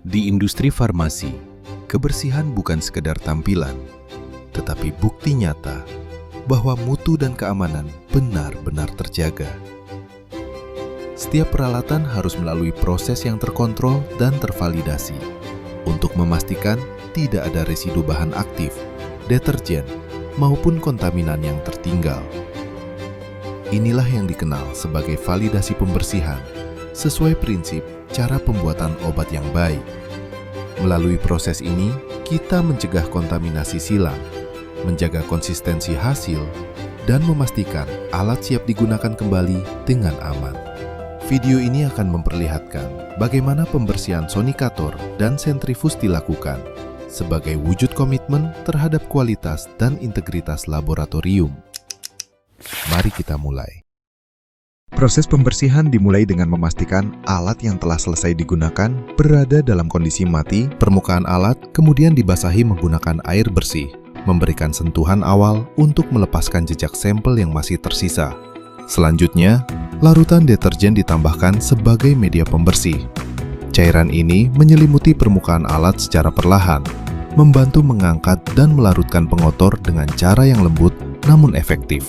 Di industri farmasi, kebersihan bukan sekedar tampilan, tetapi bukti nyata bahwa mutu dan keamanan benar-benar terjaga. Setiap peralatan harus melalui proses yang terkontrol dan tervalidasi untuk memastikan tidak ada residu bahan aktif, deterjen, maupun kontaminan yang tertinggal. Inilah yang dikenal sebagai validasi pembersihan sesuai prinsip cara pembuatan obat yang baik. Melalui proses ini, kita mencegah kontaminasi silang, menjaga konsistensi hasil, dan memastikan alat siap digunakan kembali dengan aman. Video ini akan memperlihatkan bagaimana pembersihan sonikator dan sentrifus dilakukan sebagai wujud komitmen terhadap kualitas dan integritas laboratorium. Mari kita mulai. Proses pembersihan dimulai dengan memastikan alat yang telah selesai digunakan berada dalam kondisi mati. Permukaan alat kemudian dibasahi menggunakan air bersih, memberikan sentuhan awal untuk melepaskan jejak sampel yang masih tersisa. Selanjutnya, larutan deterjen ditambahkan sebagai media pembersih. Cairan ini menyelimuti permukaan alat secara perlahan, membantu mengangkat dan melarutkan pengotor dengan cara yang lembut namun efektif.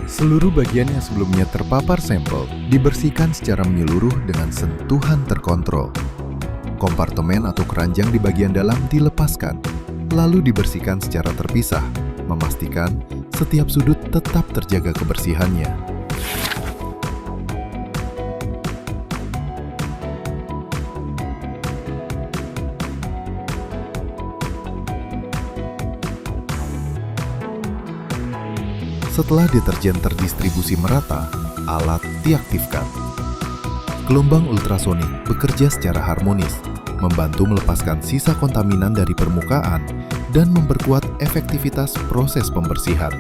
Seluruh bagian yang sebelumnya terpapar sampel dibersihkan secara menyeluruh dengan sentuhan terkontrol. Kompartemen atau keranjang di bagian dalam dilepaskan, lalu dibersihkan secara terpisah, memastikan setiap sudut tetap terjaga kebersihannya. Setelah deterjen terdistribusi merata, alat diaktifkan. Gelombang ultrasonik bekerja secara harmonis, membantu melepaskan sisa kontaminan dari permukaan dan memperkuat efektivitas proses pembersihan.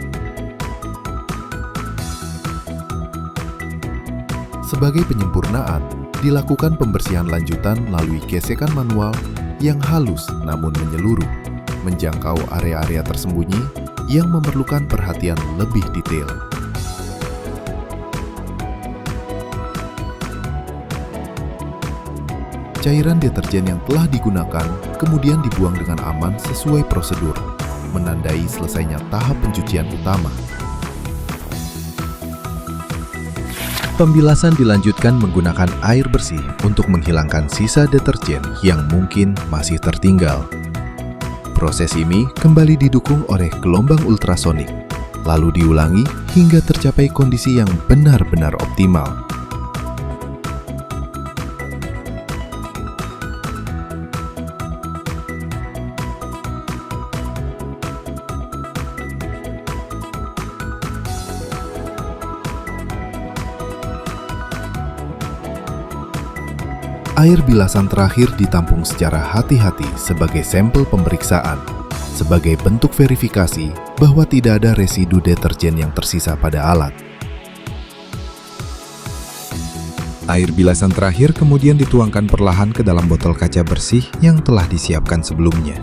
Sebagai penyempurnaan, dilakukan pembersihan lanjutan melalui gesekan manual yang halus namun menyeluruh, menjangkau area-area tersembunyi yang memerlukan perhatian lebih detail. Cairan deterjen yang telah digunakan kemudian dibuang dengan aman sesuai prosedur, menandai selesainya tahap pencucian utama. Pembilasan dilanjutkan menggunakan air bersih untuk menghilangkan sisa deterjen yang mungkin masih tertinggal. Proses ini kembali didukung oleh gelombang ultrasonik, lalu diulangi hingga tercapai kondisi yang benar-benar optimal. Air bilasan terakhir ditampung secara hati-hati sebagai sampel pemeriksaan, sebagai bentuk verifikasi bahwa tidak ada residu deterjen yang tersisa pada alat. Air bilasan terakhir kemudian dituangkan perlahan ke dalam botol kaca bersih yang telah disiapkan sebelumnya.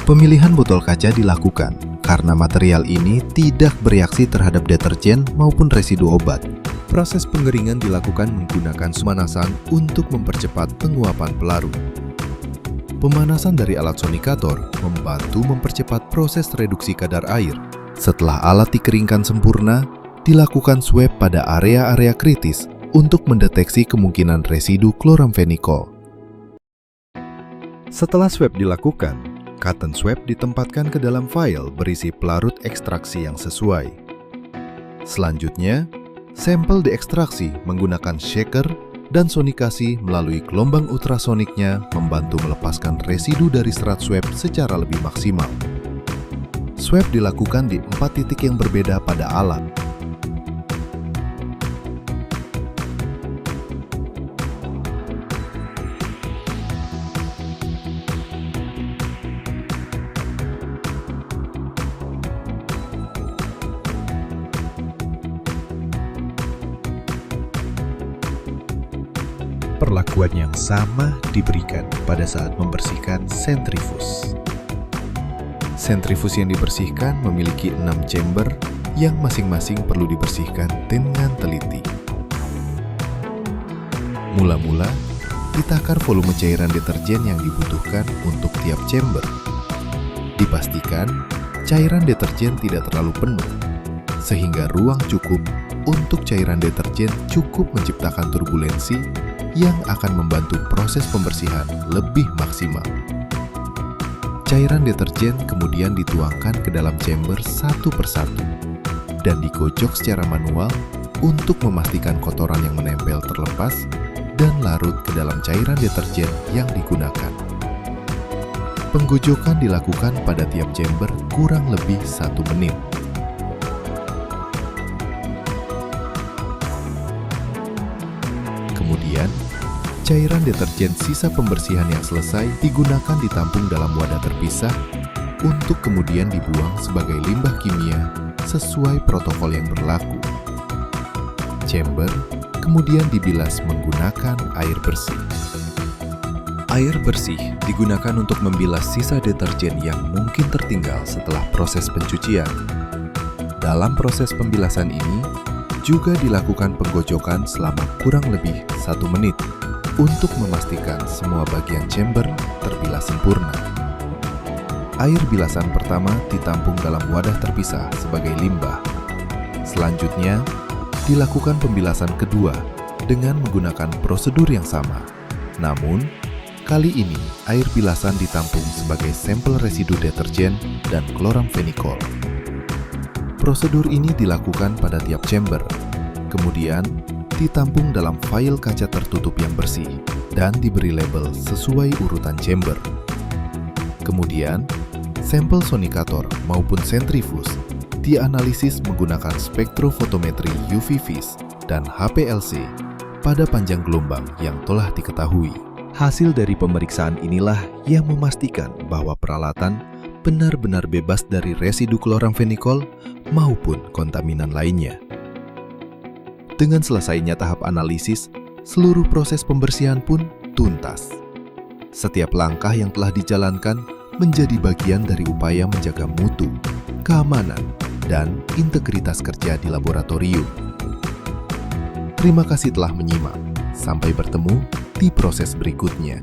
Pemilihan botol kaca dilakukan karena material ini tidak bereaksi terhadap deterjen maupun residu obat. Proses pengeringan dilakukan menggunakan pemanasan untuk mempercepat penguapan pelarut. Pemanasan dari alat sonikator membantu mempercepat proses reduksi kadar air. Setelah alat dikeringkan sempurna, dilakukan swab pada area-area kritis untuk mendeteksi kemungkinan residu kloramfenikol. Setelah swab dilakukan, cotton swab ditempatkan ke dalam vial berisi pelarut ekstraksi yang sesuai. Selanjutnya, sampel diekstraksi menggunakan shaker dan sonikasi melalui gelombang ultrasoniknya membantu melepaskan residu dari serat swab secara lebih maksimal. Swab dilakukan di 4 titik yang berbeda pada alat. Perlakuan yang sama diberikan pada saat membersihkan sentrifus. Sentrifus yang dibersihkan memiliki 6 chamber yang masing-masing perlu dibersihkan dengan teliti. Mula-mula, ditakar volume cairan deterjen yang dibutuhkan untuk tiap chamber. Dipastikan cairan deterjen tidak terlalu penuh, sehingga ruang cukup untuk cairan deterjen cukup menciptakan turbulensi yang akan membantu proses pembersihan lebih maksimal. Cairan deterjen kemudian dituangkan ke dalam chamber satu persatu dan dikocok secara manual untuk memastikan kotoran yang menempel terlepas dan larut ke dalam cairan deterjen yang digunakan. Penggojokan dilakukan pada tiap chamber kurang lebih 1 menit. Kemudian, cairan deterjen sisa pembersihan yang selesai digunakan ditampung dalam wadah terpisah untuk kemudian dibuang sebagai limbah kimia sesuai protokol yang berlaku. Chamber kemudian dibilas menggunakan air bersih. Air bersih digunakan untuk membilas sisa deterjen yang mungkin tertinggal setelah proses pencucian. Dalam proses pembilasan ini, juga dilakukan penggojokan selama kurang lebih 1 menit untuk memastikan semua bagian chamber terbilas sempurna. Air bilasan pertama ditampung dalam wadah terpisah sebagai limbah. Selanjutnya, dilakukan pembilasan kedua dengan menggunakan prosedur yang sama. Namun, kali ini air bilasan ditampung sebagai sampel residu deterjen dan kloramfenikol. Prosedur ini dilakukan pada tiap chamber, kemudian ditampung dalam file kaca tertutup yang bersih dan diberi label sesuai urutan chamber. Kemudian, sampel sonikator maupun sentrifus dianalisis menggunakan spektrofotometri UV vis dan HPLC pada panjang gelombang yang telah diketahui. Hasil dari pemeriksaan inilah yang memastikan bahwa peralatan benar-benar bebas dari residu kloramfenikol maupun kontaminan lainnya. Dengan selesainya tahap analisis, seluruh proses pembersihan pun tuntas. Setiap langkah yang telah dijalankan menjadi bagian dari upaya menjaga mutu, keamanan, dan integritas kerja di laboratorium. Terima kasih telah menyimak. Sampai bertemu di proses berikutnya.